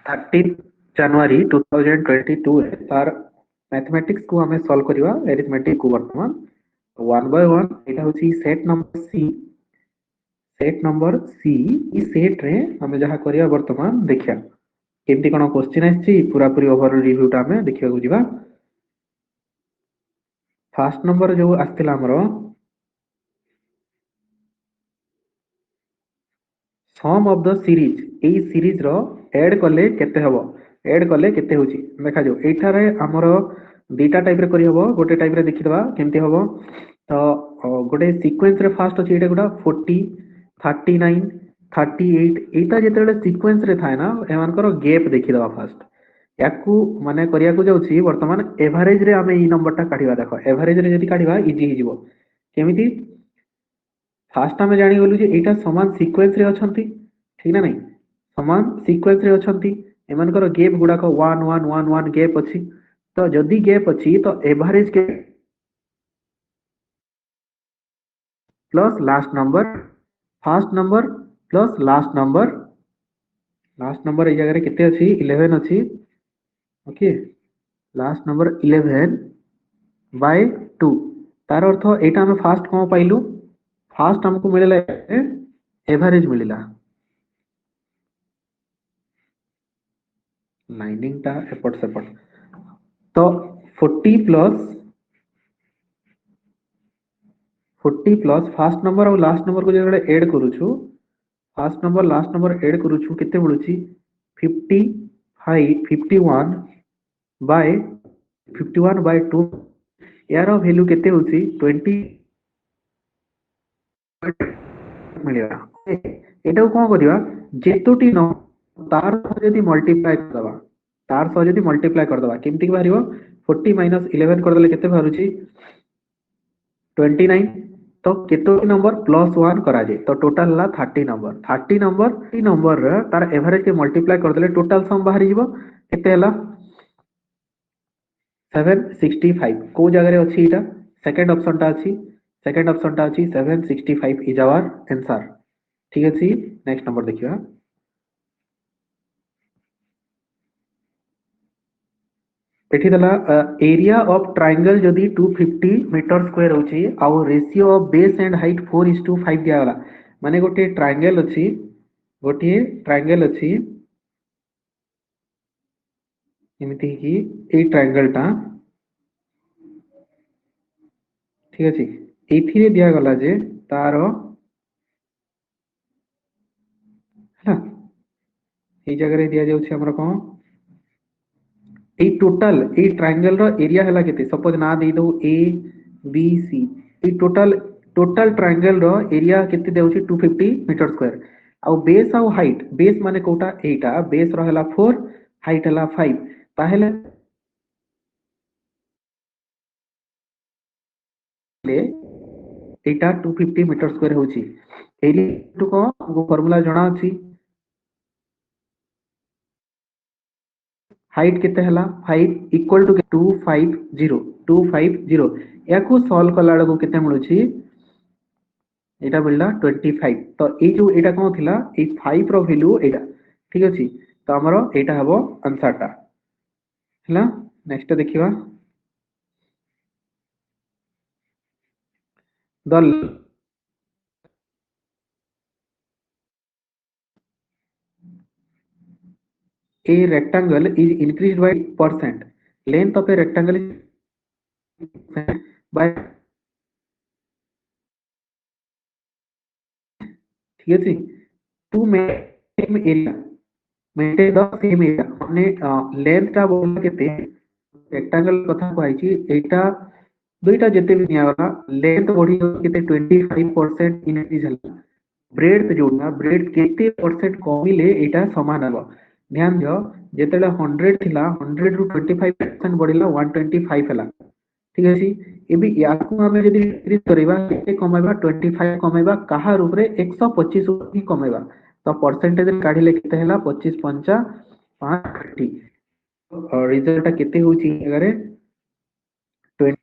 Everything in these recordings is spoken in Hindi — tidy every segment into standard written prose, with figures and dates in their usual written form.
थर्टीन जनवरी 2022 तार मैथमेटिक्स को हमें सॉल्व करवा एरिथमेटिक को वर्तमान वन बाय वन एटा होची सेट नंबर सी ई सेट रे हमें जहा करिया वर्तमान देखिया केमती कोन क्वेश्चन आछि पूरा पूरी ओवरऑल रिव्यू टा हमें देखिया को जिबा। फर्स्ट नंबर जो आस्थिला हमरो सम ऑफ द सीरीज एई सीरीज रो ऐड कले केते हबो ऐड कले केते होची देखा जो एठा रे हमरो दीटा टाइप रे करी हबो गोटे टाइप रे देखि दबा केमती हबो तो गोटे सीक्वेंस रे फास्ट अछि एटा गुडा 40 39 38 एटा जेतेले सीक्वेंस रे थाए ना एमानकर गैप देखि दबा फास्ट याकू माने करिया को जाउछि वर्तमान एवरेज रे हमें ई नंबर टा काढिबा देखो एवरेज रे जदी काढिबा इजी हि जिवो केमिति फास्ट हमें जानी गलु जे एटा समान सीक्वेंस रे अछंती ठीक ना नहीं समान सीक्वेंस रे अछंती एमानकर गैप गुडा को 1 1 1 1 गैप अछि तो जदी गैप अछि तो एवरेज के plus last number first number plus last number A जगह रे केते अछि 11 अछि ओके लास्ट नंबर 11 बाय 2 तार अर्थ एटा हम फास्ट कोन पाइलु फास्ट हमको मिलला एवरेज मिलला लाइनिंग टा एपट सेपट तो 40 प्लस फास्ट नंबर और लास्ट नंबर को जगह ऐड करूछु first number last number add करूछु केते मिलुची 51 बाय 2 यार वैल्यू केते होची 20 मिलिया एटा कोन करिवा जेतोटी न तार जदी मल्टीप्लाई कर दबा तार सह जदी मल्टीप्लाई कर दबा केमती बाहरियो 40 माइनस 11 कर देले केते बाहरुची 29 तो केतोटी नंबर प्लस 1 करा जे तो टोटल ला 30 नंबर रे तार एवरेज के मल्टीप्लाई कर देले टोटल सम बाहरी जीवो केते हला 765 को जगह रे अछि इटा सेकंड ऑप्शन टा अछि 765 इज आवर आंसर ठीक अछि नेक्स्ट नंबर देखियो एठी दला एरिया ऑफ ट्रायंगल जदी 250 मीटर स्क्वायर होची आ ratio of base and height 4:5 दिया वाला माने गोटे ट्रायंगल अछि एमिति कि ए ट्रायंगल टा ठीक अछि एथिरे दिया गला जे तार हा ए जगह रे दिया जाउछि हमरा कोन ए टोटल ए ट्रायंगल रो एरिया हला केते सपोज ना दे दो ए बी सी ए टोटल ट्रायंगल रो एरिया केते देउछि 250 मीटर स्क्वायर आ बेस आ हाइट बेस माने कोटा एटा बेस रो हला 4 हाइट हला 5 ताहेले एटा 250 मीटर स्क्वायर होची एरिया टू को फार्मूला जणा अछि हाइट केते हला 5 इक्वल टू 250 याकू सॉल्व कला को केते मिलुची एटा मिलला 25 तो ए जो एटा कोन थिला ए 5 रो वैल्यू एटा ठीक अछि तो हमरो एटा हबो आंसर टा हला नेक्स्ट देखिबा the a rectangle is increased by percent length of a rectangle is by ठीक है to main area maintain the same area हमने लेंथ टा बोला केते रेक्टेंगल कथा कहैछि एटा दुईटा जेते भी निया वाला लेंथ बढ़ी केते 25% इंक्रीज हला ब्रेड्थ जोडा ब्रेड्थ केते परसेंट कमिले एटा समान हबो ध्यान दियो जेतेला 100 थिला 100 रु 25% बढ़िला 125 हला ठीक अछि एबी याकू हमें यदि इंक्रीज करबा केते कमेबा 25 कमेबा कहा रूप रे 125 ही कमेबा तो परसेंटेज काढिले केते हला 25 पंचा 5 और रिजल्ट केते होची अगर 20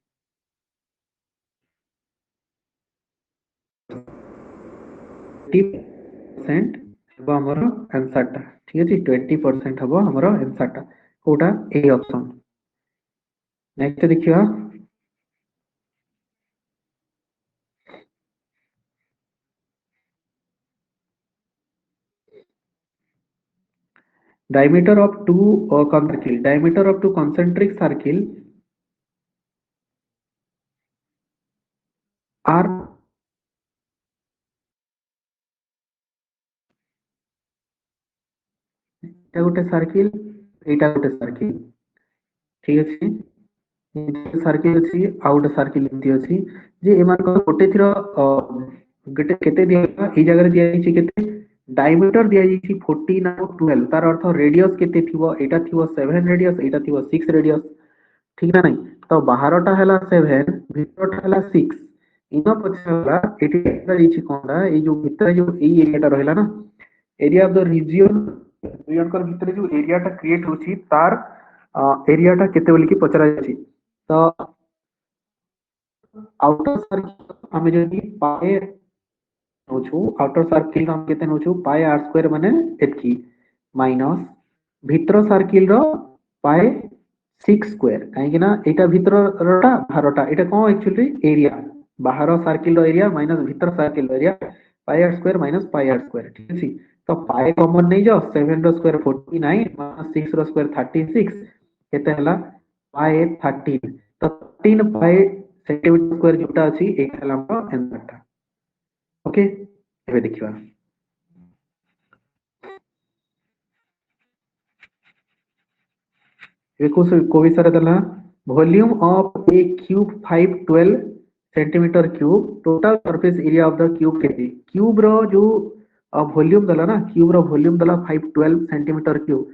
20% ହେବ ଆମର आंसर टा ठीक अछि 20% ହେବ ଆମର आंसर टा कोटा ए ऑप्शन नेक्स्ट देखियो diameter of two concentric circle are एटा गोटे सर्किल एटा गोटे सर्किल ठीक अछि सर्किल अछि आउट सर्किल एमती अछि जे एमान को गोटे थरो गोटे केते दिया ए जगह दिया छि केते डायमीटर दिया छि 14 और 12 तार अर्थ रेडियस केते थिवो एटा थिवो 7 रेडियस एटा थिवो 6 रेडियस ठीक ना नहीं तो बाहरटा हला 7 भीतरटा हला 6 इनो पछला एटी छि कोनडा ए जो भीतर जो ए एरियाटा रहला ना area of the region region भीतर जो एरियाटा क्रिएट होछि तार एरियाटा केते बोली कि पचरा जाछि तो आउटर सर्किल हमें जदि पाए नोछु आउटर सर्किल हम केते नोछु पाए r स्क्वायर माने एतकी माइनस भीतर सर्किल रो पाए 6 स्क्वायर काहे कि ना एटा भीतर रोटा बाहरटा एटा कोन एक्चुअली एरिया बाहर सर्किल रो एरिया माइनस भीतर सर्किल रो एरिया पाए r स्क्वायर माइनस पाए r स्क्वायर ठीक अछि तो पाए कॉमन नहीं जाओ 7 रो स्क्वायर 49 माइनस 6 रो स्क्वायर 36 केते हला पाए 13 तो 13 पाए सेंटीमीटर स्क्वायर जोटा अछि एटा हला हमर आंसर टा ओके एबे देखिबा को विषय देला volume of A cube 512 centimetre cube total surface area of the cube केते क्यूब रो जो वॉल्यूम देला ना क्यूब रो वॉल्यूम देला 512 सेंटीमीटर क्यूब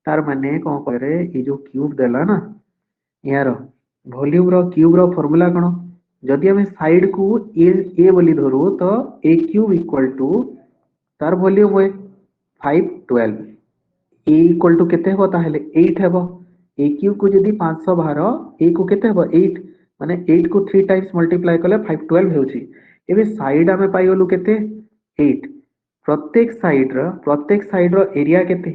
तार माने कोन करे ए जो क्यूब देला ना यार वॉल्यूम रो क्यूब रो फार्मूला कोन जदि हमें साइड को ए बोली धरू तो ए क्यूब इक्वल टू तार वॉल्यूम होय 512 ए इक्वल टू केते हो ताहले 8 हेबो ए क्यूब को जदि 500 बाहर ए को केते हेबो 8 माने 8 को 3 टाइम्स मल्टीप्लाई करले 512 हेउची एबे साइड हमें पाई गलु केते 8 प्रत्येक साइड रो एरिया केते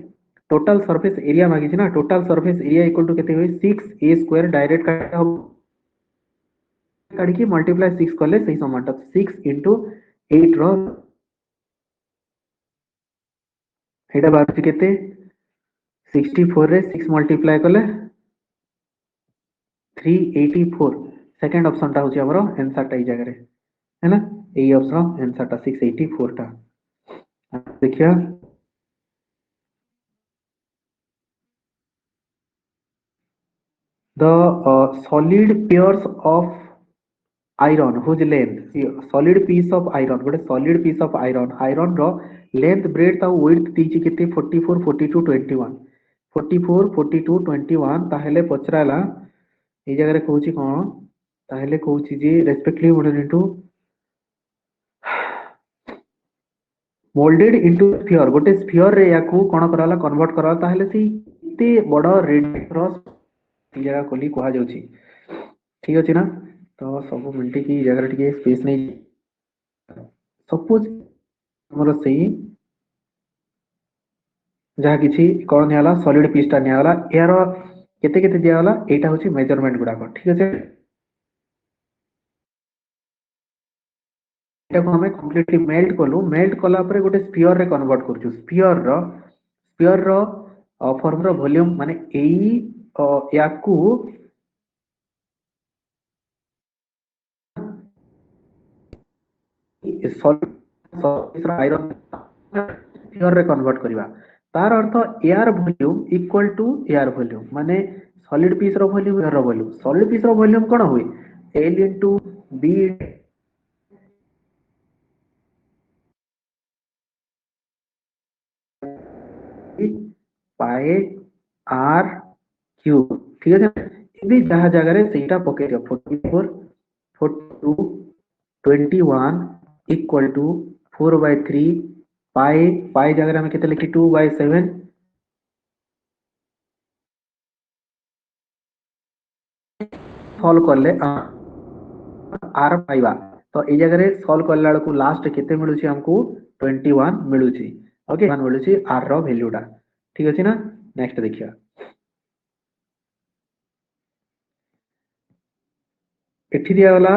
टोटल सरफेस एरिया मागी छी ना total surface area equal to केते होई 6 a स्क्वायर डायरेक्ट काटा हो काडी की मल्टीप्लाई 6 करले सही समानटा 6 into 8 रो एटा बात केते 64 रे 6 मल्टीप्लाई करले 384 सेकंड ऑप्शन टा होची हमरो आंसर टा ई जगह रे है ना ए ऑप्शन आंसर टा 684 टा देखिया the solid pairs of iron whose length solid piece of iron गोटे solid piece of iron row length breadth और width दीची केते 44 42 21 44 42 21 ताहेले पचराला ए जगह रे कहूची कोन ताहेले कहूची जे रेस्पेक्टिवली मोल्डेड इनटू गोटे स्फीयर रे याकू कोन कराला कन्वर्ट कराला ताहेले सी इते बड़ रेडियस रो ई जगह कोली कहा जाउची ठीक अछि ना तो सब मिलटी की जगह टिके स्पेस नहीं सपोज हमर सही जहा किछि कोन नियाला सॉलिड पीस ता नियाला यार केते केते दियाला एटा होची मेजरमेंट गुडा को ठीक अछि एटा को हमें कंप्लीटली मेल्ट कला परे गोटे स्फीयर रे कन्वर्ट करछु स्फीयर रो फॉर्म रो वॉल्यूम माने एई याकू सॉलिड आयरन स्फीयर रे कन्वर्ट करबा तार अर्थ एयर वॉल्यूम इक्वल टू एयर वॉल्यूम माने सॉलिड पीस रो वॉल्यूम एयर रो वॉल्यूम सॉलिड पीस रो वॉल्यूम कोन होई L into B पाए R क्यूब ठीक है इबे जहा जगह रे सेटा पके दियो 44 42 21 इक्वल टू 4/3 पाई जगह हमें केते लिखी 2/7 सॉल्व करले आर पाइबा तो ए जगह रे सॉल्व करला को लास्ट केते मिलुची हमको 21 मिलुची। ओके 1 मिलुची r रो वैल्यूटा ठीक अछि ना। नेक्स्ट देखिया एठी दिया वाला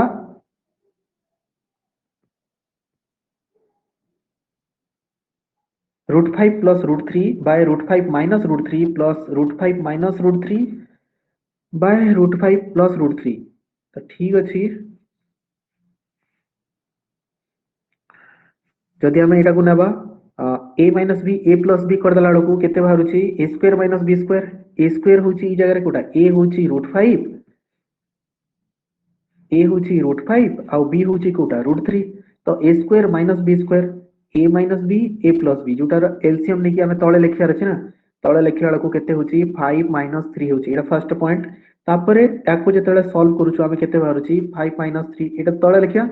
√5 plus √3 by √5 minus √3 plus √5 minus √3 by √5 plus √3 तो ठीक अछि। जदि आम यहाँ को नेबा a minus b a plus b करदेला बेलू केते बाहरुची a square minus b square. a square होची ई जगह कोटा a होची √5 a होची √5 आउ b होची कोटा √3 तो a square minus b square a minus b a plus b जोटार एलसीएम लेके आमे तळे लिखियार अछि ना। तळे लिखिया बेलू केते होची 5 माइनस 3 होची एटा फर्स्ट पॉइंट। तापरे याकू जेतेले सॉल्व करूछु आमे केते बाहरुची 5 माइनस 3 एटा तळे लिखिया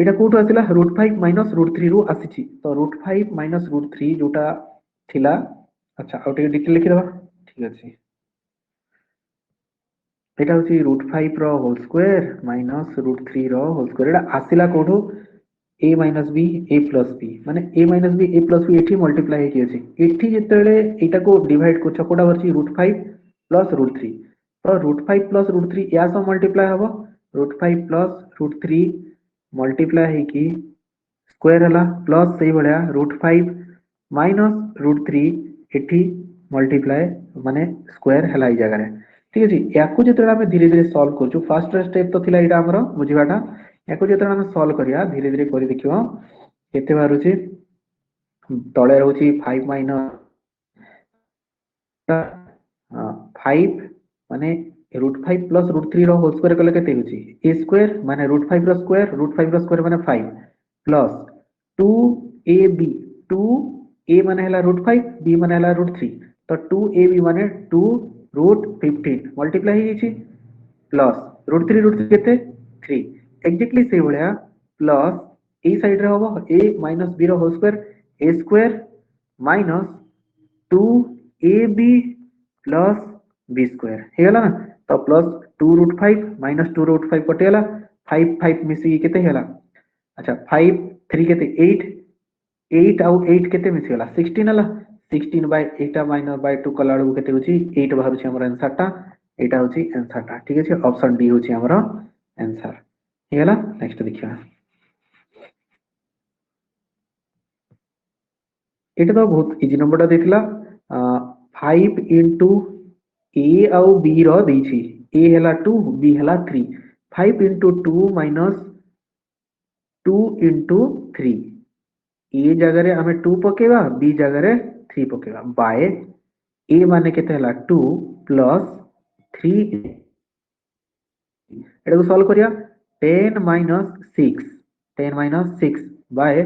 एटा कोठो आसिला √5 माइनस √3 रु आसीची तो √5 माइनस √3 जोटा थिला। अच्छा आउ टिके डिटेल लिखि दबा ठीक अछि। एटा होची √5 रो whole square minus √3 row whole square Etah आसिला Kotho a minus b a plus b माने a minus b a plus b एठी मल्टीप्लाई हेकी अछि। एठी जेतेले एटा को डिवाइड को छकोटा वरची √5 प्लस √3 तो √5 प्लस √3 या सो मल्टीप्लाई हबो √5 प्लस √3 मल्टीप्लाई हेकी स्क्वायर हला प्लस सेही भलिया √5 माइनस √3 एठी मल्टीप्लाई माने स्क्वायर हला ई जगह रे ठीक अछि। याकू जेतेले हम धीरे धीरे सॉल्व करछु फर्स्ट स्टेप तो थिला एटा हमरो बुझिबाटा याकू जेतेले हम सॉल्व करिया धीरे धीरे करि देखियो केते बारुची तळे रहउची 5 माइनस 5 माने √5 प्लस √3 रो होल स्क्वायर कले केते होची a स्क्वायर माने √5 रो स्क्वायर √5 रो स्क्वायर माने 5 प्लस 2ab 2a माने हला √5 b माने हला √3 तो 2ab माने 2 √15 मल्टीप्लाई हे छी प्लस √3 केते 3 एग्जैक्टली से भलिया प्लस ए साइड रे होबो a माइनस b रो whole square a square minus 2ab plus b square हे गला ना तो प्लस 2 √5 माइनस 2 √5 कटेला 5 5 मिसी केते हेला। अच्छा 5 3 केते 8 8 आउ 8 केते मिसी गला 16 हला 16 बाय 8 माइनस बाय 2 कला बेलू केते होची 8 बाहर छी हमर आंसर टा एटा होची आंसर टा ठीक अछि। ऑप्शन डी होची हमर आंसर हे गला। नेक्स्ट देखिया एटा तो बहुत इजी नंबर टा देखला 5 into a आउ b रो देछि a हला 2 b हला 3 5 into 2 minus 2 into 3 ए जगह रे हमें 2 पकेबा b जगह रे 3 पकेबा बाय a माने केते हला 2 प्लस 3 एटा को सॉल्व करिया 10 minus 6 10 minus 6 बाय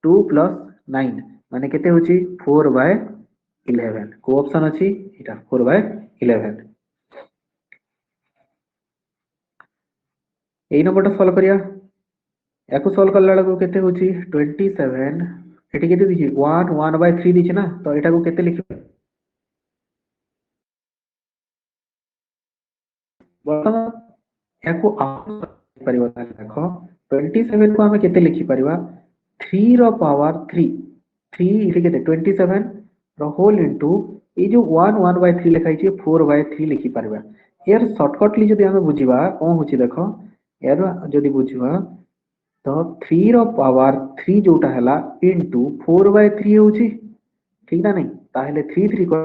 2 plus 9 माने केते होची 4 by 11 को ऑप्शन अछि एटा 4 by 11 एई नंबर टा सॉल्व करिया याकू सॉल्व करला बेलू केते होची 27 एटी केते दिछि 1 1 by 3 दिछि ना तो एटा को केते लिखि वर्तमान याकू परिवर्तन देखो 27 को हमें केते लिखि परिबा 3 रो पावर 3 3 इटे केते 27 रो होल इनटू ए जो 1 1 by 3 लिखाइ छै 4 by 3 लिखि परिबा यार शॉर्टकटली जदि हमें बुझिबा कोन होची देखो यार जदि बुझिबा तो 3 रो पावर 3 जोटा हला इनटू 4 by 3 होची ठीक ना नहीं ताहले 3 3 को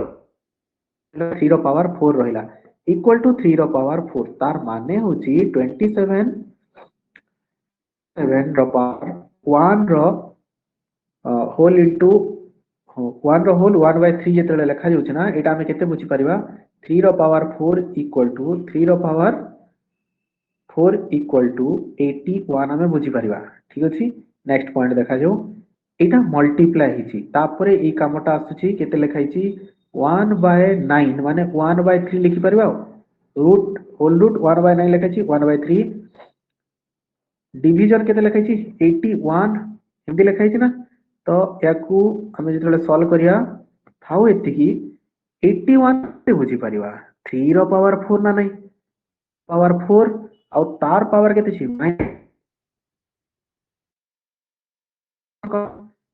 3 रो पावर 4 रहिला इक्वल टू 3 रो पावर 4 तार माने होची 27 7 रो पावर 1 रो होल इनटू 1 रो होल 1 by 3 जेतले लिखा जाउछ ना एटा हम केते बुझी परिबा 3 रो पावर 4 इक्वल टू 3 रो पावर 4 इक्वल टू 81 हमें बुझी परिबा ठीक अछि। नेक्स्ट पॉइंट देखा जाऊ एटा मल्टीप्लाई हिची तापरे ए कामटा आसुची केते लिखाइची 1 by 9 माने 1 by 3 लिखि परिबा रूट होल रूट 1 by 9 लिखाइची 1 by 3 डिवीजन केते लिखाइची 81 एमदी लिखाइची ना तो याकू हमें जेतले सॉल्व करिया थाउ एति की 81 से बुझी परिबा 3 रो पावर 4 ना नहीं पावर 4 और तार पावर केते छी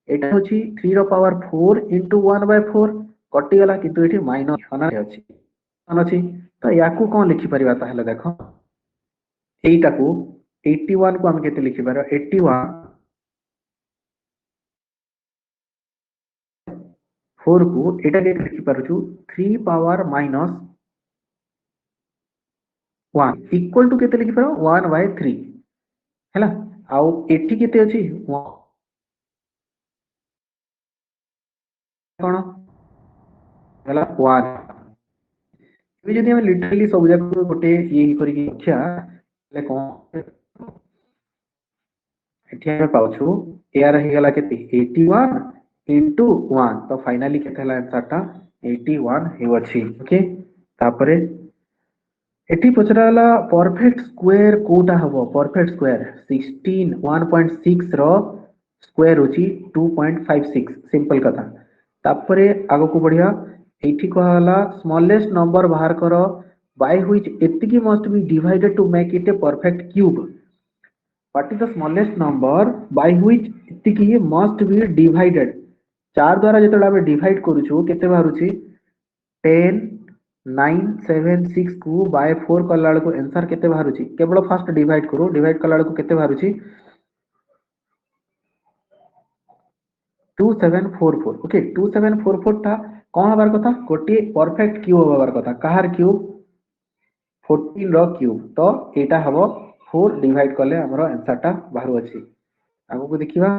एटा होची 3 रो पावर 4 into 1/4 कटि गला किंतु एठी माइनस अछि अछि तो याकू कोन लिखि परिबा ताहले देखो एटा को 81 को हम केते लिखि पारो 81 4 को एटा के लिखि पारछु 3 पावर माइनस 1 इक्वल टू केते लिखि पारो 1/3 हैला आउ एठी केते अछि कोन हैला 1 इबे जदि हम लिटरली सब जाक गोटे ये करि कि लिखिया ले कोन एठी हम पाउछु एआर हे गला केते 81 into 1 तो फाइनली केते हला आंसर टा 81 हे अछि ओके तापरे एठी पचराला परफेक्ट स्क्वायर कोटा हबो परफेक्ट स्क्वायर 16 1.6 रो स्क्वायर होची 2.56 सिंपल कथा तापरे आगो को बढ़िया एठी कहला स्मॉलेस्ट नंबर बाहर करो by which एतिकी must be divided to make it a perfect cube what is the smallest number by which एतिकी must be divided 4 द्वारा जेतला हम डिवाइड करूछु केते बाहरुची 10 9 7 6 को बाय 4 कला को आंसर केते बाहरुची केवल फर्स्ट डिवाइड करू डिवाइड कला को केते बाहरुची 2744 ओके 2744 ता कोन हबार कथा गोटे परफेक्ट क्यूब हबार कथा कहार क्यूब 14 रो क्यूब तो एटा हबो 4 डिवाइड करले हमरो आंसर ता बाहरु अछि आगो को देखिबा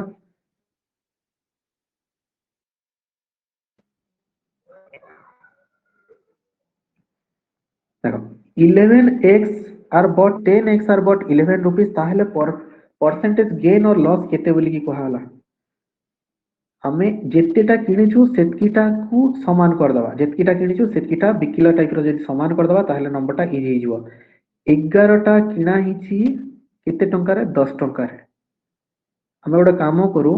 देखो 11x आर बट 10x आर बट 11 रुपीस ताहले परसेंटेज गेन और लॉस केते बोली की कहाला हमें जेतेटा किनिछु सेतकीटा को समान कर दबा जेतकीटा किनिछु सेतकीटा बिकिला टाइप रो जदी समान कर दबा ताहले नंबरटा इजी हे जिवो 11 टा किना हिची केते टंका रे 10 टंका रे हमें ओडा काम करू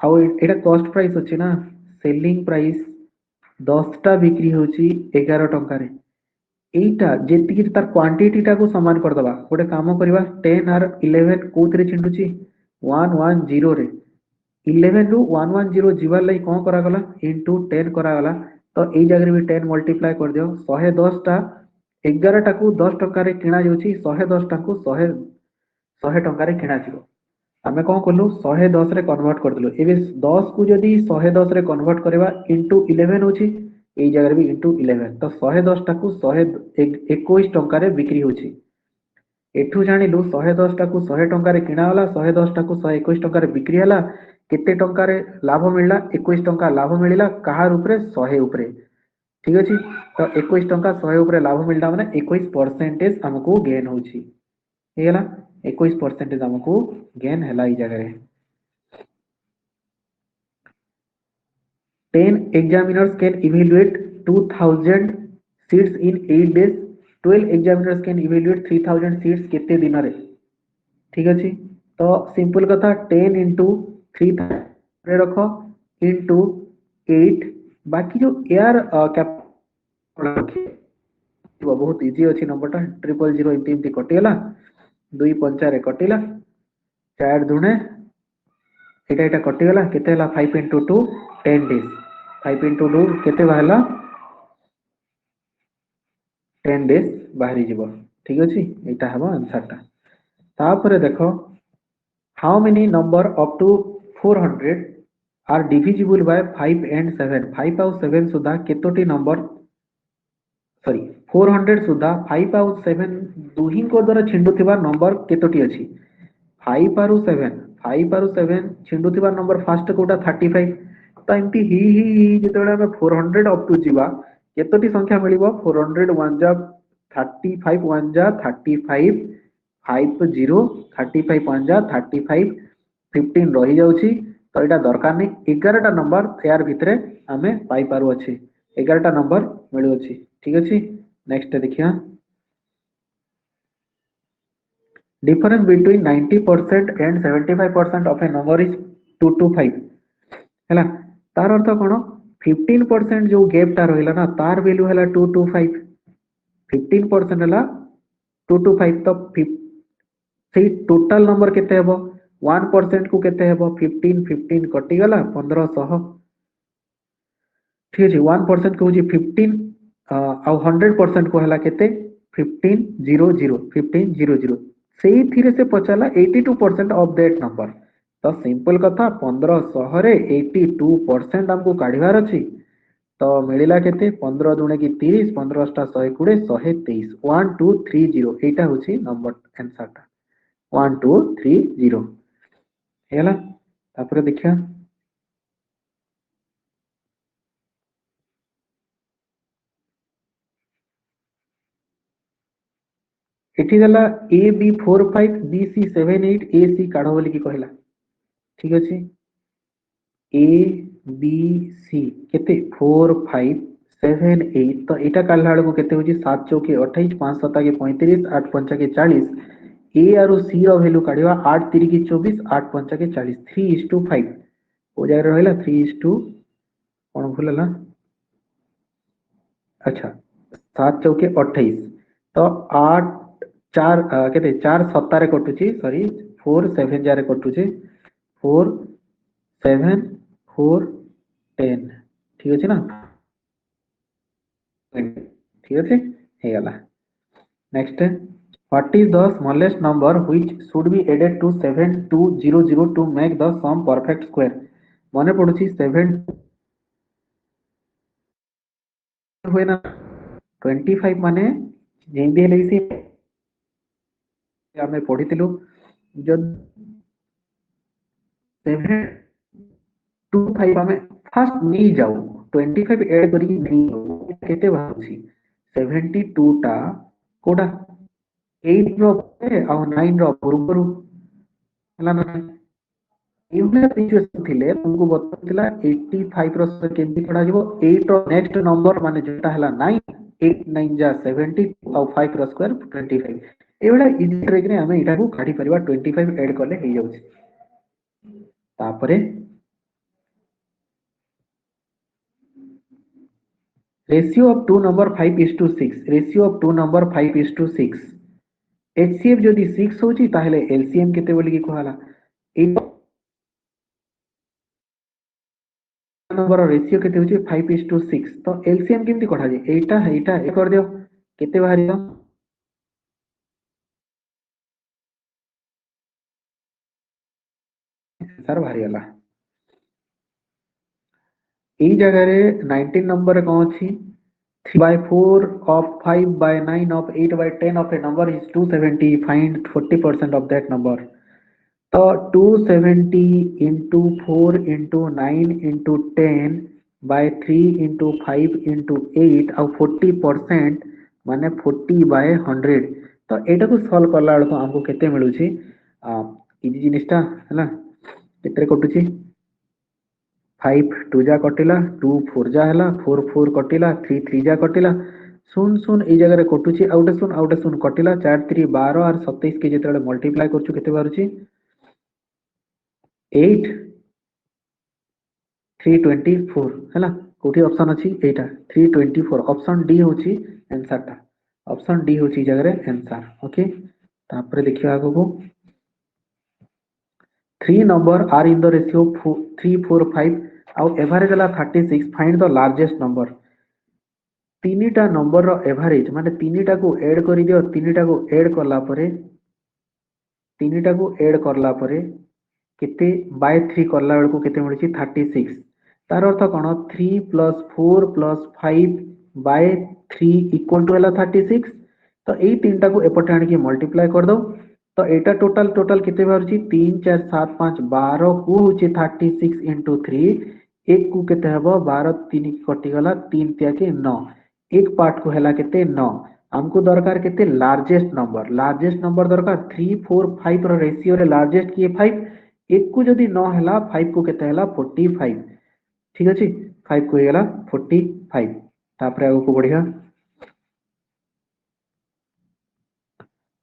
आउ एटा कॉस्ट प्राइस अछि ना सेलिंग प्राइस 10 टा बिक्री होची 11 टंका रे एटा जेतिकी तार क्वांटिटी टा को समान कर दबा गोटे काम करबा 10 आर 11 कोथरे छिंडुची 110 रे 11 रु 110 जीवा लाई कोन करा गला इनटू 10 करा गला तो एई जगह भी 10 मल्टीप्लाई कर दियो 110 टा 11 टा को 10 टका रे किना जाउची 110 टा को 100 टका रे किना जिवो हमें कोन करलु 110 रे कन्वर्ट कर दिलु एबे 10 को जदी 110 रे कन्वर्ट करबा इनटू 11 होची एई जगह भी इनटू 11 तो 110 टा को 121 टका रे बिक्री होची एठू जानिलु 110 टा को 100 टका रे किना होला 110 टा को 121 टका रे बिक्री हला केते टंका रे लाभ मिलला 21 टंका लाभ मिलला कहार ऊपरे 100 ऊपरे ठीक अछि तो 21 टंका 100 ऊपरे लाभ मिलला माने 21% हमको गेन होची हे गेला 21% हमको गेन हला ई जगह रे 10 examiners can evaluate 2000 seats in 8 days 12 examiners can evaluate 3000 seats केते दिन रे ठीक अछि तो सिंपल कथा 10 into 3 रे रखो into 8 बाकी जो एयर कैप बहुत इजी अछि नंबरटा 000 इमती इमती कटिला 2 पंचा रे कटिला 4 दुने एटा एटा कटिगला केते हला 5 into 2 10 days 5 into 2 केते बाहला 10 days बाहरी जीवो ठीक अछि एटा हबो आंसर टा तापरे देखो how many number up to 400 are divisible by 5 and 7 5 और 7 सुधा केतोटी नंबर सॉरी 400 सुधा 5 और 7 दुही को द्वारा छिंडुथिबा नंबर केतोटी अछि 5 और 7 5 और 7 छिंडुथिबा नंबर फर्स्ट कोटा 35 तो एमती ही जेतेबेला हम 400 अप टू जीवा केतोटी संख्या मिलिबो 400 1 जा 35 1 जा 35 50 35 1 जा 35 15 रही जाउची तो एटा दरकार नै 11 टा नंबर यार भितरे हमें पाई पारु अछि 11 टा नंबर मिलु अछि ठीक अछि नेक्स्ट देखिया difference between 90% and 75% of a number is 225 हैला तार अर्थ कोन 15% जो गैप टा रहिला ना तार वैल्यू हैला 225 15% हैला 225 तो से टोटल नंबर केते हेबो 1% को केते हेबो 15 15 कटि गला 1500 ठीक अछि 1% को होची 15 आ 100% को हला केते 1500 1500 सेही थिरे से पचाला 82% ऑफ दैट नंबर तो सिंपल कथा 1500 रे 82% हमको काढिबार अछि तो मिलिला केते 15 दुणे की 30 15 टा 120 123 1230 एटा होची नंबर आंसर टा 1230 हेला तापर देखिया एठी गला ए बी 45 बी सी 78 ए सी काढो बोली की कहला ठीक अछि ए बी सी केते 4 5 7 8 तो एटा काढला बेलको केते होची 7 चौके 28 5 7 के 35 8 5 के 40 ए आरो सी रो वैल्यू काढिबा 8 3 की 24 8 5 के 40 3:5 हो जाय रहला 3 कोन भूलला अच्छा 7 चौके 28 तो 8 4 केते 4 7 रे कटुची सॉरी 4 7 जारे कटुची 4 7 4 10 ठीक अछि ना ठीक अछि हे गला next what is the smallest number which should be added to 7200 to make the sum perfect square मने पडुची 7 हुए ना 25 माने जेंदी हेले सी हमें पढितिलु जब 725 हमें फर्स्ट नहीं जाऊ 25 ऐड करी नहीं जाऊ केते बाहुची 72 टा कोडा 8 रो आ 9 रो पूर्वरु हला ना यूनिट सिचुएशन थिले तुमको बताथिला 85 रो से केमती पडा जिवो 8 रो नेक्स्ट नंबर माने जेटा हला 9 8 9 जा 70 और 5 रो स्क्वायर 25 एबडा इजी ट्रिक रे हमें इटा को काढी परिबा 25 ऐड करले हे जाउची तापरे ratio of two number 5:6 ratio of two number 5:6 HCF जदि 6 होची ताहले एलसीएम केते बोली की कहला ए नंबर रेशियो केते होची 5:6 तो एलसीएम केमती कढा जे एटा ए कर दियो केते बाहरियो सर बाहरियला एई जगह रे 19 नंबर रे कोन अछि 3 by 4 of 5 by 9 of 8 by 10 of a number is 270 find 40% of that number तो 270 into 4 into 9 into 10 by 3 into 5 into 8 और 40% माने 40 by 100 तो एटा को सॉल्व करला बेलको हमको केते मिलुची इजी जिनिसटा हला केते कटुची 5 2 जा कटिला 2 4 जा हला 4 4 कटिला 3 3 जा कटिला सुन सुन ए जगह रे कटुची आउटे सुन कटिला 4 3 12 और 27 के जेतेबेले मल्टीप्लाई करछु केते बारुची 8 324 हैला कोठी ऑप्शन अछि एटा 324 ऑप्शन डी होची आंसर टा ऑप्शन डी होची जगह रे आंसर ओके तापर देखियो आगो को 3 number are in the ratio 3 4 5 आउ एवरेज हला 36 फाइंड द लार्जेस्ट नंबर तीनीटा नंबर रो एवरेज माने तीनीटा को ऐड करि दियो तीनीटा को ऐड करला परे तीनीटा को ऐड करला परे केते बाय 3 करला बेलको केते मिलछि 36 तार अर्थ कोन 3 + 4 + 5 बाय 3 इक्वल टू हला 36 तो एई तीनटा को एपटे आनि के मल्टीप्लाई कर दो तो एटा टोटल टोटल केते बारुछि 3 4 7 5 12 को होछि 36 into 3 एक को केते हबो 12 3 कटि गला 3 त्या के 9 एक पार्ट को हला केते 9 हमको दरकार केते लार्जेस्ट नंबर दरकार 3 4 5 रो रेशियो रे लार्जेस्ट किए 5 एक को जदी 9 हला 5 को केते हला 45 ठीक अछि 5 को हेला 45 तापर आगो को बढ़िया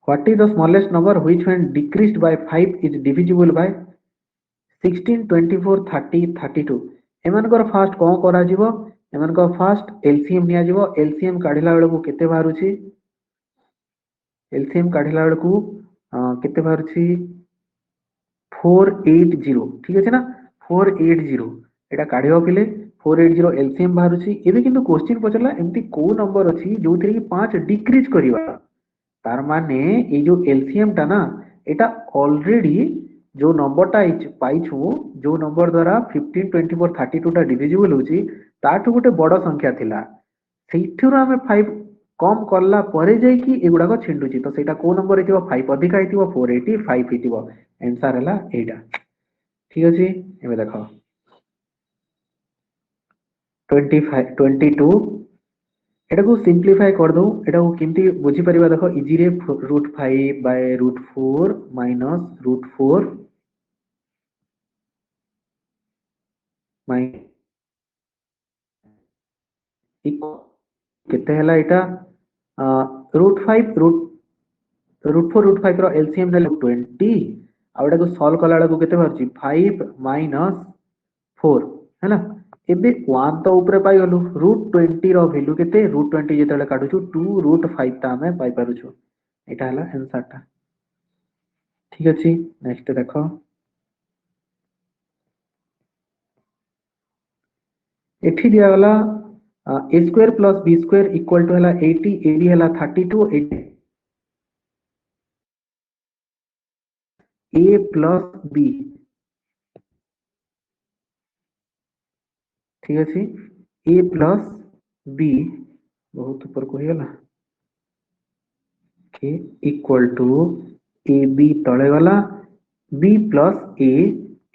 what is the smallest number which when decreased by 5 is divisible by 16 24 30 32 एमानकर fast कोन करा जिवो एमानकर फास्ट एलसीएम निया जिवो एलसीएम काढिला बेलको केते बारुछि एलसीएम काढिला बेलको केते बारुछि 480 ठीक अछि ना 480 एटा काढियो पिले 480 एलसीएम बाहरुची एबे किंतु क्वेश्चन पचला एमती को नंबर अछि जोथि कि 5 डिक्रीज करिवा तार माने ए जो एलसीएम टा ना एटा ऑलरेडी जो नंबर टा पाइछु जो नंबर द्वारा 15 24 32 टा डिविजिबल होची ताठु गोटे बड़ संख्या थिला सेठुर हमें 5 कम करला परे जाई कि एगुडा को छिंडुची तो सेटा को नंबर हेतिबो 5 अधिक हेतिबो 485 हेतिबो आंसर हला एटा ठीक अछि एबे देखो 25 22 एटा को सिंपलीफाई कर दो एटा को केमती बुझी परिबा देखो इजी रे √5 बाय √4 माइनस √4 माइनस केते हला एटा √5 √4 √5 रो एलसीएम ले 20 आ एटा को सॉल्व कला को केते बारची 5 माइनस 4 हैला एबे 1 तो ऊपर पाई गलु √20 रो वैल्यू केते √20 जेतेले काढुछु 2 √5 ता हमें पाई पारुछु एटा हला आंसर टा ठीक अछि नेक्स्ट देखो एठी दिया गला a square plus b square equal to हला 80 ab हला 32 a plus b ठीक अछि a plus b बहुत ऊपर को गला के इक्वल टू ए बी तळे गला b plus a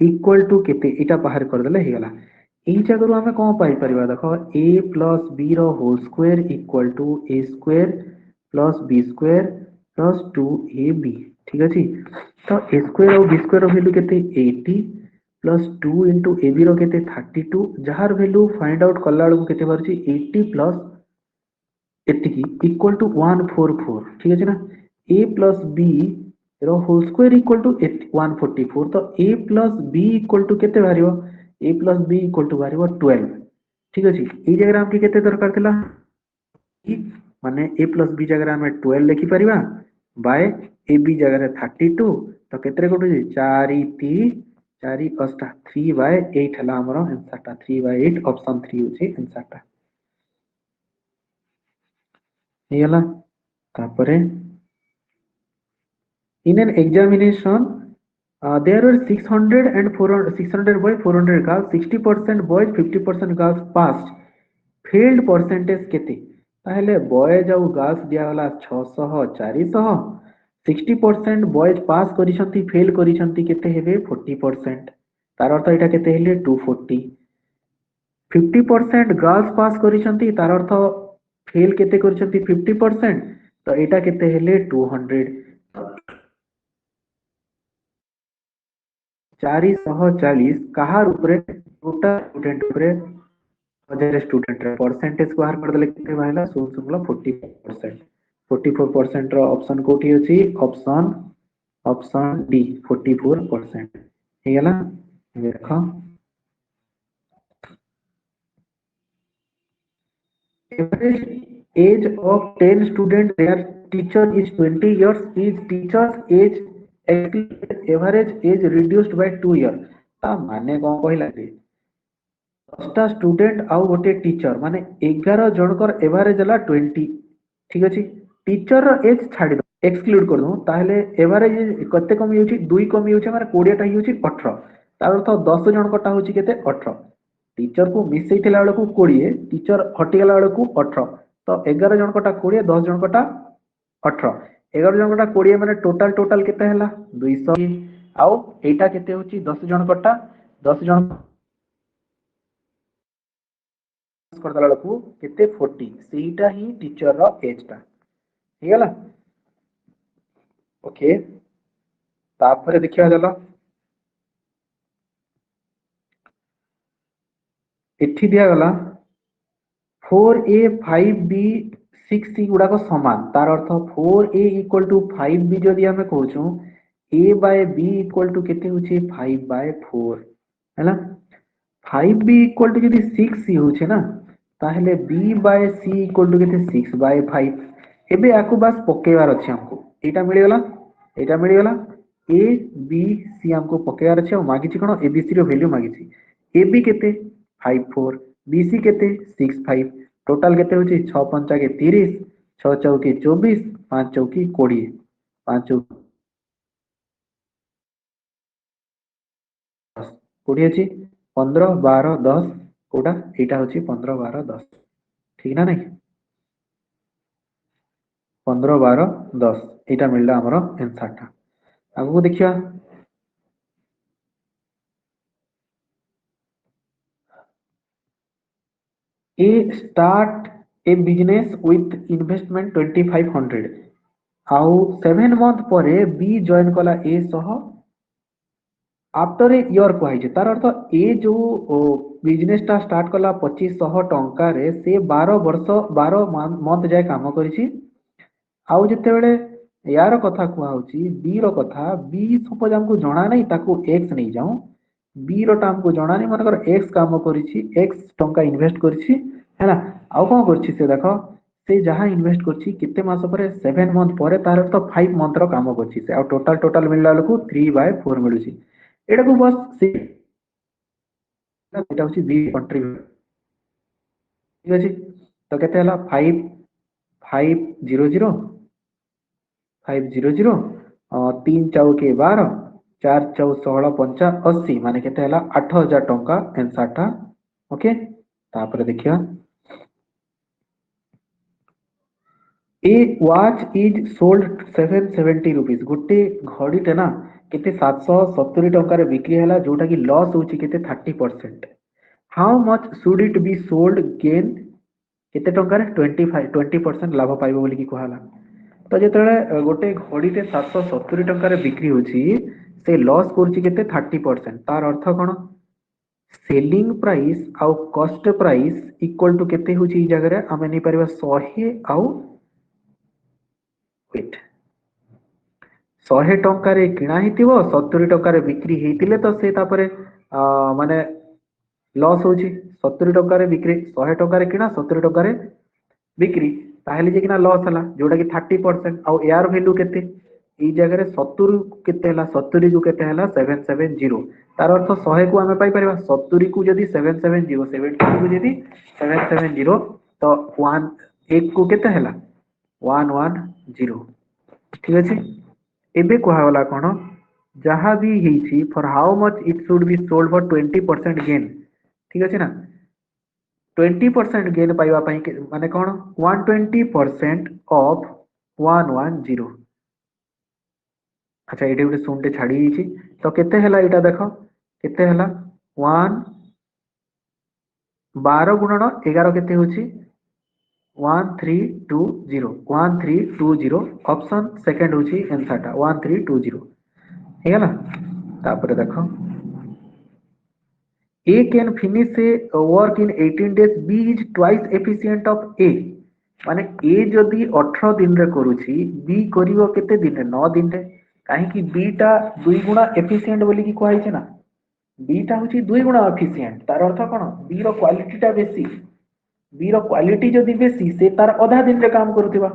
equal to केते एटा बाहर कर देले हे गला एई जगह हमें कोन पाई परिबा देखो a plus b रो whole square equal to a square plus b square plus 2ab ठीक अछि तो a स्क्वायर और b स्क्वायर रो वैल्यू केते 80 plus 2 into ab रो केते 32 जहार वैल्यू फाइंड आउट करला को केते परची 80 plus एतिकी इक्वल टू 144 ठीक अछि ना a plus b रो होल स्क्वायर इक्वल टू 144 तो a plus b equal to केते बारियो a plus b equal to बारियो 12 ठीक अछि ई जगह हम केते दरकार थिला माने a plus b जगह हम 12 लिखि परिबा बाय a b जगह 32 तो केतरे कोटु 4 3 4 5 3 बाय 8 हला हमरो आंसर टा 3 बाय 8 ऑप्शन 3 होची आंसर टा हेला तापरे in an examination there were 600 and 400 600 boys 400 girls 60% boys 50% girls passed failed percentage केते ताहले boys और girls दिया गला 600 400 60% boys pass करिसंती फेल करिसंती केते हेबे 40% तार अर्थ एटा केते हेले 240 50% गर्ल्स पास करिसंती तार अर्थ फेल केते करिसंती 50% तो एटा केते हेले 200 440 काहार उपरे टोटल स्टूडेंट उपरे 1000 स्टूडेंट रे परसेंटेज को बाहर कर देले केते बाहला 16 44% रो ऑप्शन कोठी अछि ऑप्शन डी 44% हे गेला देखो average age of 10 students their teacher is 20 years is teacher's age average age reduced by 2 years ता माने कोन कहला रे 10टा स्टूडेंट आउ गोटे टीचर माने 11 जनकर एवरेज हला 20 ठीक अछि टीचर रो एज छाडी दो एक्सक्लूड कर दो ताहले एवरेज कते कमी होची 2 कमी होची माने 20 टा होची 18 तार अर्थ 10 जनकटा होची केते 18 टीचर को मिसई थिला बेलू 20 टीचर हटिगला बेलू 18 तो 11 जनकटा 20 10 जनकटा 18 11 जनकटा 20 माने टोटल टोटल केते हला 200 आउ एटा केते होची 10 जनकटा 10 जन कर दला बेलू केते 40 सेटा ही टीचर रो एज टा ठीक हला ओके तापर देखिया चलो एठी दिया गला 4a 5b 6c गुडा को समान तार अर्थ 4a इक्वल टू 5b जदि हमें कहूछु a by b equal to केते होची 5 बाय 4 हैला 5b इक्वल टू जदि 6c होचे ना ताहले b by c equal to केते 6 बाय 5 एबे आकु बस पकेवार अछि हमको एटा मिली गला ए बी सी हमको पकेयार अछि और मागिछि कोन एबीसी रो वैल्यू मागिछि एबी केते 54 बीसी केते 65 टोटल केते होछि 6 पंचा के 30 6 चौकी 24 5 चौकी 20 5 चौकी 20 अछि 15 12 10 कोटा एटा होछि 15 12 10 ठीक ना नहीं 15 12 10 एटा मिलला हमरो आंसर टा आगु देखिया A start a business with investment 2500 आउ 7 मंथ परे B जॉइन कला A सह आफ्टर ए इयर कहै छै तार अर्थ ए जो बिजनेस टा स्टार्ट कला 2500 टंका रे से 12 वर्ष 12 मंथ जाय काम करिछि आउ जेतेबेले यार कथा कुआ होची बी रो कथा बी सपोज हमको जणा नै ताको एक्स नै जाऊ बी रो टा हमको जणा नै मनकर एक्स काम करिछि एक्स टंका इन्वेस्ट करिछि हैला आउ कोन करछि से देखो से जहां इन्वेस्ट करछि किते मास परे 7 मंथ परे तार तो 5 मंथ रो काम करछि से आ टोटल टोटल मिलला लकु 3/4 मिलुछि एटा को बस से एटा होछि बी कंट्रीब्यूट ठीक अछि तो केते हला 5 500 500 तीन चौके 12 चार चौ 16 पंचा 80 माने केते हला 8000 टंका आंसर टा ओके तापर देखिया ए वॉच इज सोल्ड 770 रुपीस गोटे घड़ी टे ना केते 770 टंका रे बिक्री हला जोटा की लॉस होची केते 30% how much should it be sold gain केते टंका रे 20% लाभ पाइबो बोली की कहला तो जेतेबेले गोटे घड़ी टे 770 टंका रे बिक्री होची से लॉस करची केते 30% तार अर्थ कोन सेलिंग प्राइस आउ कॉस्ट प्राइस इक्वल टू केते होची ई जगह रे हमें नहीं परिबा 100 आउ वेट 100 टंका रे किणा हितिबो 70 टंका रे बिक्री हेतिले तो से तापरे माने लॉस होची 70 टंका रे बिक्री 100 टंका रे किणा 70 टंका रे बिक्री ताहेले जे किना लॉस हला जोटा की 30% आउ एआर वैल्यू केते ई जगह रे 70 केते हला 70 को केते हला 770 तार अर्थ 100 को हमें पाई परिबा 70 को जदी 770 70 को जदी 770 तो 1 1 को केते हला 110 ठीक अछि एबे कहा वाला कोन जहां भी हेची for how much it should be sold for 20% gain ठीक अछि ना 20% गेन पाइबा पई माने कोन 120% ऑफ 110 अच्छा एटे गुटे शून्य छाड़ी छि तो केते हला एटा देखो केते हला 1 12 गुणन 11 केते होची 1320 1320 ऑप्शन सेकंड होची आंसर टा 1320 ठीक है ना तापर देखो A can finish a work in 18 days B is twice efficient of A माने A जदी 18 दिन रे करूची B करिवो केते दिन रे 9 दिन रे काहे कि B टा 2 गुणा एफिशिएंट बोली की कहै छै ना B टा होची 2 गुणा एफिशिएंट तार अर्थ कोन B रो क्वालिटी टा बेसी B रो क्वालिटी जदी बेसी से तार आधा दिन रे काम करूथिबा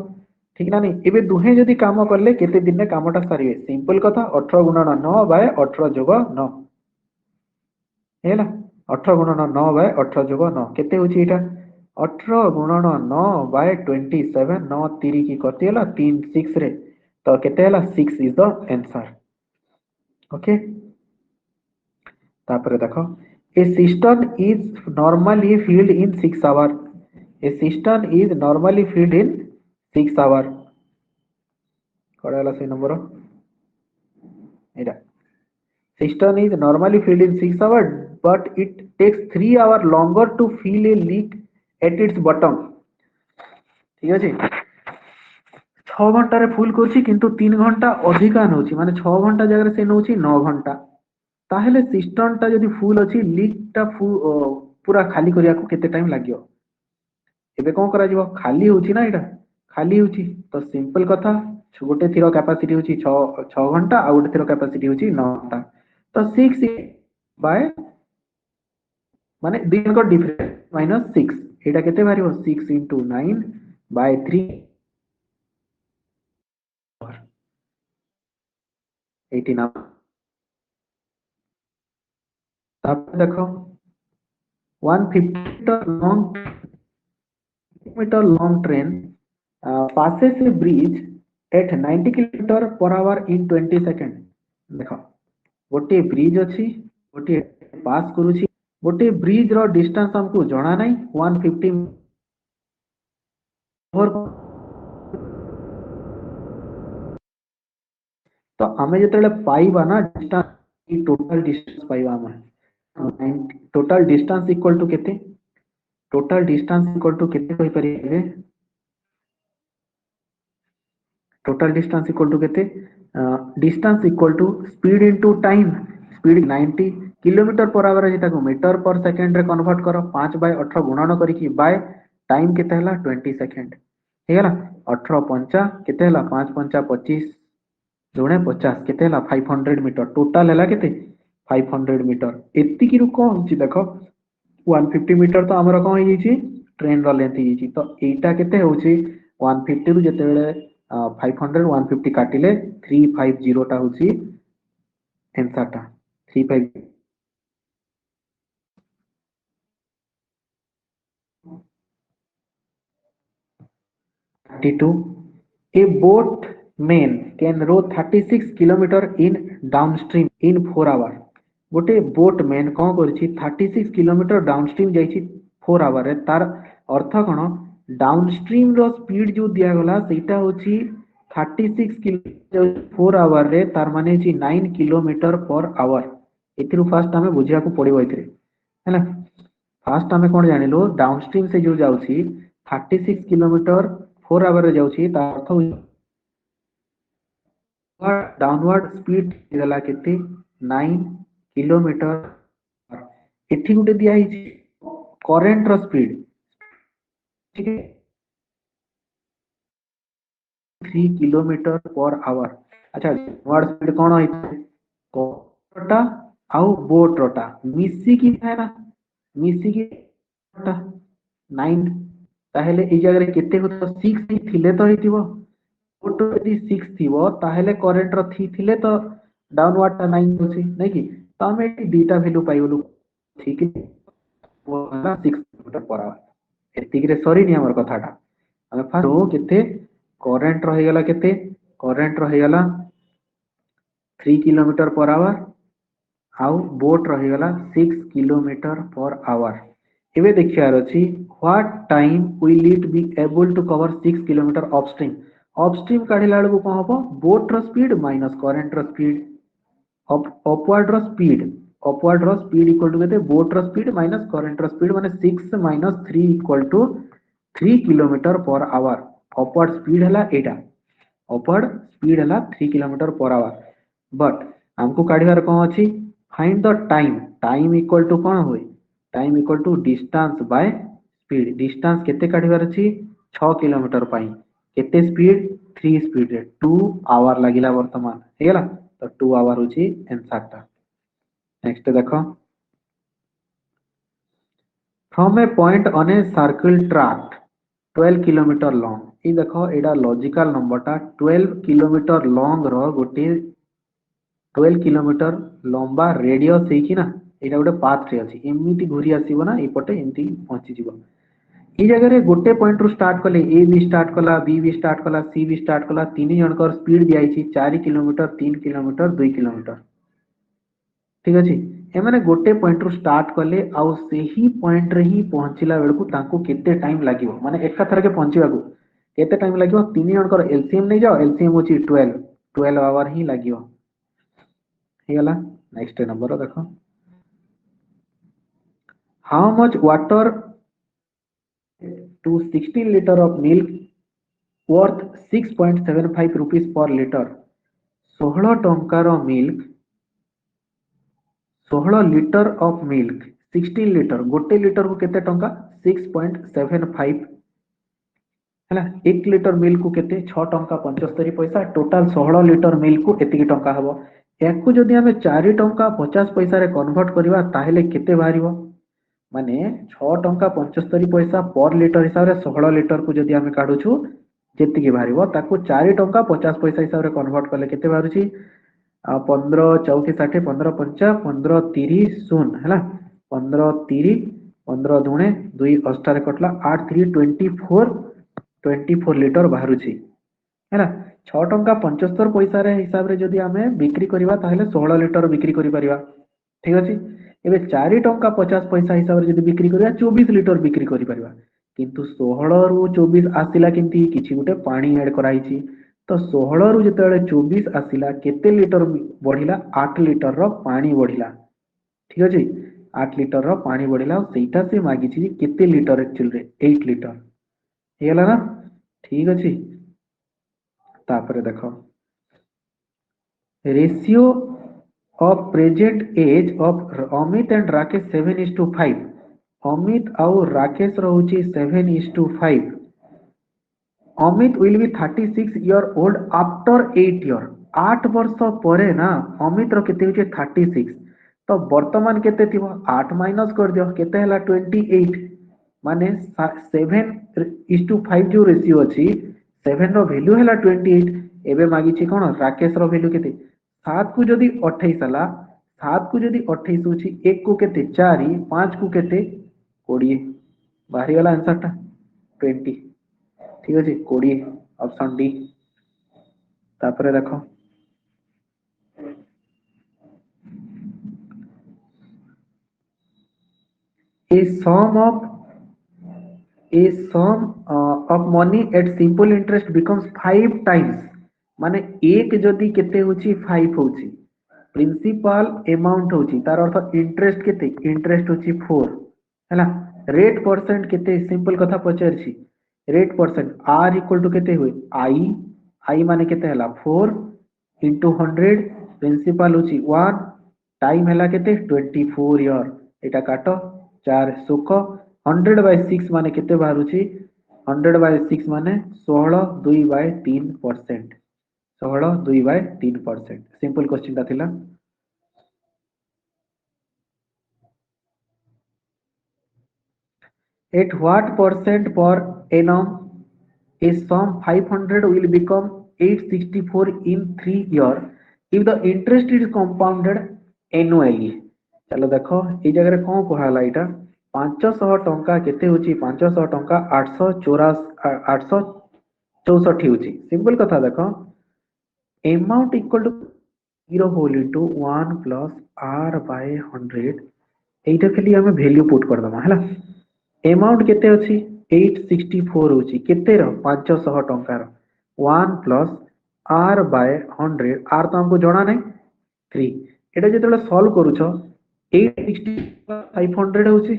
ठीक ना नहीं एबे दुहे जदी काम करले केते दिन रे कामटा सारिबे सिंपल कथा 18 गुणन 9 बाय 18 जोग 9 हेला 18 गुणन 9 बाय 18 जोग 9 केते होची एटा 18 गुणन 9 बाय 27 9 3 की कति हला 3 6 रे तो केते हला 6 इज द आंसर ओके तापर देखो a system is normally filled in 6 hour a system is normally filled in 6 hour कोडा हला से नंबर एटा system is normally filled in 6 hour but it takes 3 hours longer to fill a leak at its bottom ठीक अछि 6 घंटा रे फुल करछि किंतु 3 घंटा अधिका नउछि माने 6 घंटा जगह से नउछि 9 घंटा ताहेले सिस्टम टा जदी फुल अछि लीक टा पूरा खाली करिया को केते टाइम लागियो एबे कोन करा जिवो खाली होछि ना एटा खाली होछि तो सिंपल कथा गोटे थीरो कैपेसिटी होछि 6 घंटा आ गोटे थीरो कैपेसिटी होछि 9 घंटा तो 6 बाय माने दिन को डिफरेंस माइनस 6 एटा केते बारियो 6 into 9 by 3 89। तापर देखो 150 long train passes a bridge at 90 kilometre per our in 20 second. देखो गोटे ब्रिज अच्छी गोटे पास करूची गोटे ब्रिज रो डिस्टेंस हमको जଣା नहीं 150 तो आमे जेतेले पाइबा ना डिस्टेंस टोटल डिस्टेंस पाइबा हम टोटल डिस्टेंस इक्वल टू केते टोटल डिस्टेंस इक्वल टू केते कहि परिबे टोटल डिस्टेंस इक्वल टू केते distance equal to speed into time speed 90 kilometre per hour जेटा को मीटर पर सेकंड रे कन्वर्ट करो 5/18 गुणन करिकी बाय टाइम केते हला 20 सेकंड हे हला 18 पंचा केते हला 5 पंचा 25 जोड़े 50 केते हला 500 मीटर टोटल हला केते 500 मीटर एत्ती की रु कोन होची देखो 150 मीटर तो हमर कोन होई छी ट्रेन रो लेंथ होई तो एटा केते होची 150 रु जेते बेले 500 150 काटिले 350 टा होची आंसर टा 35 32 a boat man can row 36 kilometer in downstream in 4 hour गोटे बोट मैन कौन करछि 36 किलोमीटर डाउनस्ट्रीम जाइछि 4 आवर रे तार अर्थ कोन डाउनस्ट्रीम रो स्पीड जो दिया गला सेटा होछि 36 किलोमीटर 4 आवर रे तार माने छि 9 किलोमीटर पर आवर एथिरु फास्ट हमें बुझिया को पड़िबो एथिरे हैला फास्ट हमें कोन जानिलो डाउनस्ट्रीम से जो जाउछि 36 किलोमीटर 4 आवर रे जाउछि तार अर्थ डाउनवर्ड स्पीड गला केते 9 किलोमीटर एठी गुटे दिया हिची करेंट रो स्पीड ठीक है 3 किलोमीटर पर आवर अच्छा डाउनवर्ड स्पीड कोन होई कोटा आउ बोट रोटा मिसी की है ना मिसी की 9 ताहेले ए जगह रे केते हो तो 6 ही थिले तो हेतिबो बोट यदि 6 थिबो ताहेले करेंट रो 3 थिले तो डाउनवर्ड टा 9 होछि नै कि तो हम एटी डीटा वैल्यू पाइबलु ठीक है वो हला 6 किलोमीटर पर आवर एतिक रे सरी नि हमर कथाटा हम फास्ट हो केते करेंट रहि गला केते करेंट रहि गला 3 किलोमीटर पर आवर आउ बोट रहि गला 6 किलोमीटर पर आवर एबे देखियार अछि what time will it be able to cover 6 kilometre upstream काढिला बेलको कोन हबो बोट रो स्पीड माइनस करेंट रो स्पीड अपवर्ड रो स्पीड इक्वल टू केते बोट रो स्पीड माइनस करेंट रो स्पीड माने 6 minus 3 equal to 3 kilometre per hour upward speed हला एटा अपवर्ड स्पीड हला 3 किलोमीटर पर आवर बट हमको काढिबार कोन अछि find the time equal to कोन होय time equal to distance by speed distance केते काढिबार अछि 6 किलोमीटर पाई केते स्पीड 3 स्पीड रे 2 आवर लागिला वर्तमान हे गेला तो 2 आवर होची आंसर टा नेक्स्ट देखो from A point on a circle track 12 kilometre long ये देखो एडा लॉजिकल नंबर टा 12 किलोमीटर लॉन्ग रो गोटे 12 किलोमीटर लंबा रेडियस है कि ना एटा गोटे पाथ रे अछि एमिति घुरी आसीबो ना एपटे एमिति पहुंची जीवो ई जगह रे गोटे पॉइंट रु स्टार्ट कले ए भी स्टार्ट कला बी भी स्टार्ट कला सी भी स्टार्ट कला तीन जनकर स्पीड दिया छि 4 किलोमीटर 3 किलोमीटर 2 किलोमीटर ठीक अछि ए माने गोटे पॉइंट रु स्टार्ट कले आउ सेही पॉइंट रे ही पहुंचिला बेलकु तांको केते टाइम लागिवो माने एका थर के पहुंचिबाकू केते टाइम लागिवो तीन जनकर एलसीएम नै जाओ एलसीएम होची 12 आवर ही लागिवो हे गला नेक्स्ट नंबर देखो how much water to 16 liter of milk worth 6.75 rupees per liter 16 टंकार milk 16 litre of milk 16 litre गोटे लिटर को केते टंका 6.75 हैला 1 लिटर मिल्क को केते 6 टंका 75 पैसा टोटल 16 लिटर मिल्क को एतिकी टंका हबो याकू जदि हमें 4 टंका 50 पैसा रे कन्वर्ट करबा ताहेले केते बारिबो माने 6 टंका 75 पैसा पर लिटर हिसाब रे 16 लिटर को जदि हमें काढुछु जेतिकी बारिबो ताकू 4 टंका 50 पैसा हिसाब रे कन्वर्ट करले केते बारुची पंद्रह चौथी षाठी पंद्रह पंचा पंद्रह तीस शून्य है पंद्रह तीस पंद्रह दुणे दुई अष्टार कटला 8 3 24 लिटर बाहर है 6 टंका 75 पैसा हिसाब रे जदि आमे बिक्री करबा ताहले 16 लिटर बिक्री करि परिबा ठीक अछि एबे 4 टंका 50 पैसा हिसाब रे जदि बिक्री करबा 24 लिटर बिक्री करि परिबा किंतु 16 रु 24 आसिला किंती किछि गुटे पानी ऐड कराइछि तो 16 रु जेतेबेले 24 आसिला केते लिटर बढ़िला 8 लिटर रो पानी बढ़िला ठीक अछि 8 लिटर रो पानी बढ़िला सेटा से मागिछि केते लिटर एक्चुअल रे 8 लिटर हेला ना ठीक अछि तापर देखो ratio of present age of Amit and Rakesh 7:5 Amit आउ राकेश रहउची 7:5 Amit will be 36 year old after 8 year 8 वर्ष परे ना अमित रो केते होची 36 तो वर्तमान केते थिबो 8 माइनस कर दियो केते हला 28 माने 7:5 जो रेशियो अछि 7 रो वैल्यू हला 28 एबे मागी छी कोन राकेश रो वैल्यू केते 7 को जदी 28 हला 7 को जदी 28 होची 1 को केते 4 5 को केते 20 बाहरी वाला आंसर टा 20 ठीक अछि 20 ऑप्शन डी तापर देखो a sum of of money at simple interest becomes 5 times माने एक जदी केते होची 5 होची प्रिंसिपल अमाउंट होची तार अर्थ इंटरेस्ट केते इंटरेस्ट होची 4 हैला रेट परसेंट केते सिंपल कथा पचारछि rate percent r equal to केते होय i माने केते हला 4 into 100 प्रिंसिपल होची 1 टाइम हला केते 24 ईयर एटा काटो 4 सुख 100 by 6 माने केते बाहरुची 100 by 6 माने 16 2 by 3% 16 2 by 3% सिंपल क्वेश्चन ता थिला at what percent per annum a sum 500 will become 864 in 3 year if the interest is compounded annually चलो देखो ए जगह कौन कहला एटा 500 टंका केते होची 500 टंका 864 होची सिंपल कथा देखो amount equal to 0 whole into 1 plus r by 100 एटा खाली हमें वैल्यू पुट कर दमा हैला अमाउंट केते अछि 864 होची केते रो 500 टंका रो 1 प्लस r by 100 r तो हमको जणा नै 3 एटा जेतेले सॉल्व करूछो 860 500 होची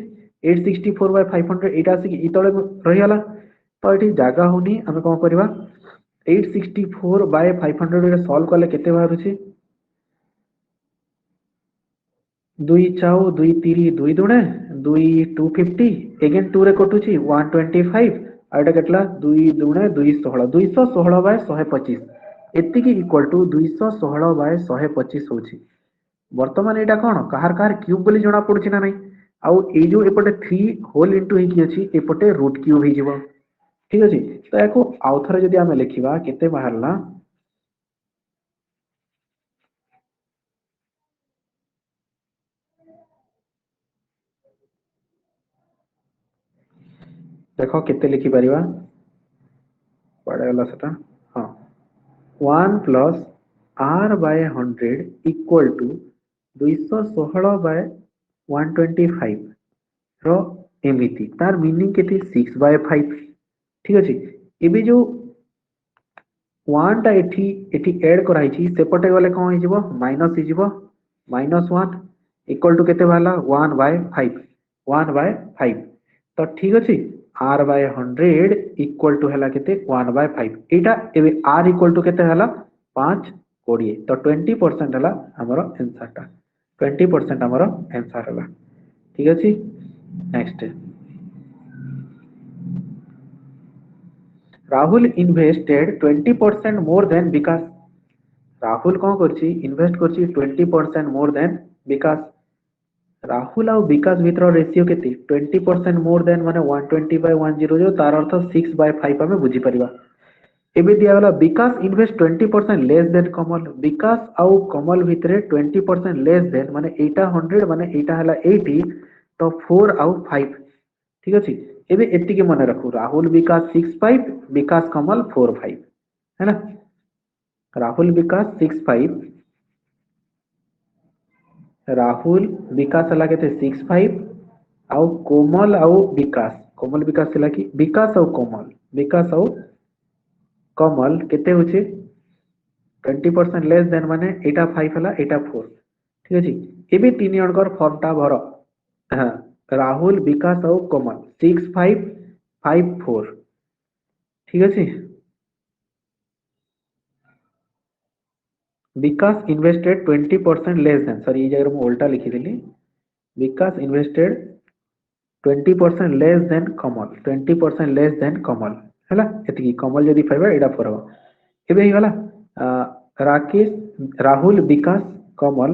864 by 500 एटा आसी इतळे रहि हला तो एठी जागा होनी हमें कोन करबा 864 by 500 रे सॉल्व करले केते बाहरुची 2 चाउ 2 3 2 दुणे 2 250 अगेन 2 रे कटुची 125 आइटा केटला 2 दुणे 216 216 by 125 एति की इक्वल टू 216 by 125 होची वर्तमान एटा कोन कहार कहार क्यूब बोली जणा पडुची ना नै आउ ए जो एपटे 3 होल इनटू हे की अछि एपटे रूट क्यूब हे जिवो ठीक अछि तो एको आउथरे जदी हमें लिखिबा केते बाहरला देखो केते लिखि परिबा पड़े वाला सेटा हां 1 plus r by 100 equal to 216 by 125 रो एमिति तार मीनिंग केते 6 by 5 ठीक अछि एबे जो 1 टा एठी एठी ऐड कराई छी सेपटे गले कोन हे जिवो माइनस हे जिवो -1 इक्वल टू केते वाला 1 by 5 1 by 5 तो ठीक अछि r by 100 इक्वल टू हला केते 1 by 5 एटा एबे r इक्वल टू केते हला 5 20 तो 20% हला हमरो आंसर टा 20% हमरो आंसर हला ठीक अछि next Rahul invested 20% more than Vikas Rahul कोन करछि इन्वेस्ट करछि 20% मोर देन विकास राहुल और विकास भीतर रेशियो केते 20% मोर देन माने 120 by 100 तार अर्थ 6 by 5 हमें बुझी परिबा एबे दिया वाला विकास इन्वेस्ट 20% लेस देन कमल, विकास आउ कमल भितरे 20% लेस देन माने एटा 100 माने एटा हला 80 तो 4 आउ 5 ठीक अछि। एबे एतिके मन रखू राहुल विकास 65 विकास कमल 45 है ना। राहुल विकास 65 राहुल विकास हला केते 65 आउ कोमल आउ विकास हला कि विकास आउ कमल केते होचे 20% लेस देन माने एटा 5 हला एटा 4 ठीक अछि। एबे तीन जणकर फॉर्म टा भर हां राहुल विकास आउ कमल 6554 ठीक अछि। विकास इन्वेस्टेड 20% लेस देन सॉरी ये जगह मैं उल्टा लिखी देली विकास इन्वेस्टेड 20% लेस देन कमल 20% लेस देन कमल हैला एतिकी कमल जदी 5 एटा 4 हो एबे ही वाला राकेश राहुल विकास कमल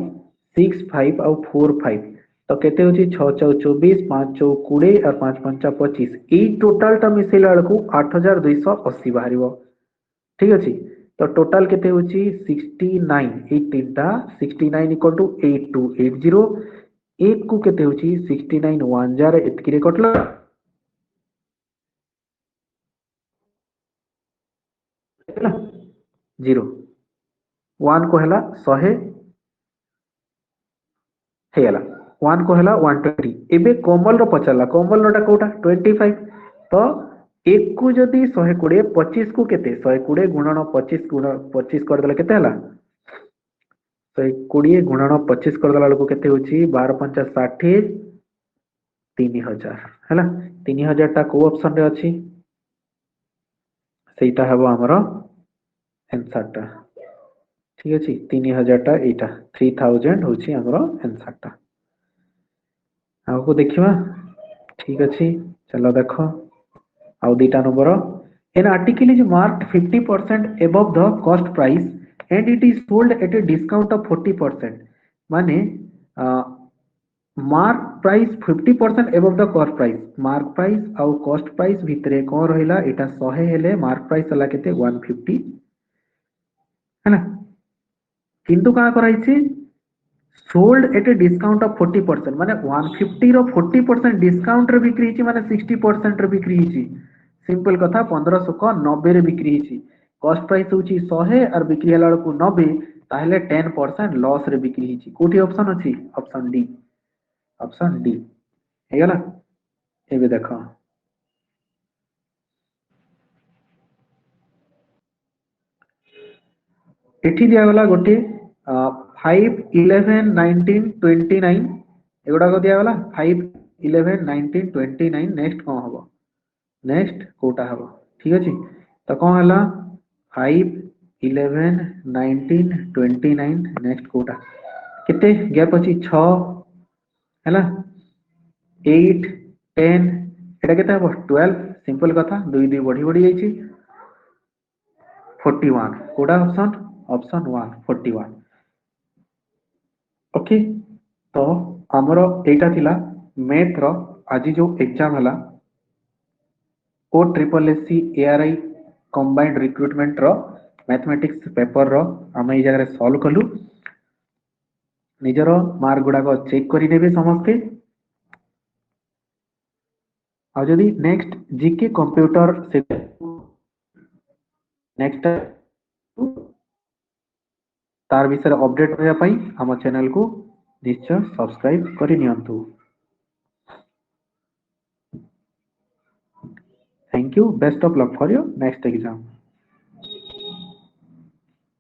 65 और 45 तो केते होची 6 4 24 5 4 20 और 5 5 25 ई टोटल टा मिसेला बेलकू 8280 बाहरिबो ठीक अछि। तो टोटल केते होची 69 ई तीनटा 69 इक्वल टू 8280 एक को केते होची 69 1000 एतकी रे कटला 0 1 को हला 100 हेला 1 को हला 120 एबे कोमल रो पचला कोमल रोटा कोटा 25 तो एक को जदी 120 25 को केते 120 गुणन 25 गुण 25 कर देला केते हला 120 गुणन 25 कर देला लोको केते होची 12 5 60 3000 हैला 3000 टा को ऑप्शन रे अछि सेटा हबो हमरो आंसर टा ठीक अछि 3000 टा एटा 3000 होची हमरो आंसर टा आगो देखिबा ठीक अछि चलो देखो आउ दीटा number an article is marked 50% above the cost price and it is sold at a discount of 40% माने mark price 50% above the cost price mark price आउ कॉस्ट प्राइस भितरे कोन रहिला एटा 100 हेले मार्क प्राइस हला केते 150 है ना किंतु का कराइछि sold at a discount of 40% माने 150 रो 40% डिस्काउंट रे बिक्री हिची माने 60% रे बिक्री हिची सिंपल कथा 1500 को 90 रे बिक्री हिची कॉस्ट प्राइस होची 100 और बिक्री हला को 90 ताहले 10% लॉस रे बिक्री हिची कोठी ऑप्शन अछि ऑप्शन डी हे गला एबे देखो एठी दिया गला गोटे 5 11 19 29 एगुडा को दिया गला 5 11 19 29 नेक्स्ट कोन हबो नेक्स्ट कोटा हबो ठीक अछि तो कोन हला 5 11 19 29 नेक्स्ट कोटा केते गैप अछि 6 हैला 8 10 एटा केते हबो 12 सिंपल कथा 2 2 बढ़ी बढ़ी जाईची 41 कोटा ऑप्शन 1 41 ओके तो हमरो एटा थिला मैथ रो आज जो एग्जाम हला O triple SC ARI combined recruitment रो मैथमेटिक्स पेपर रो हम ए जगह सॉल्व कलु निजरो मार्क गुडा को चेक करि नेबे समस्ते आ जदी नेक्स्ट जीके कंप्यूटर से नेक्स्ट तार विषय अपडेट होया पई हम चैनल को निश्चय सब्सक्राइब करि नियंतु thank you best of luck for your next exam.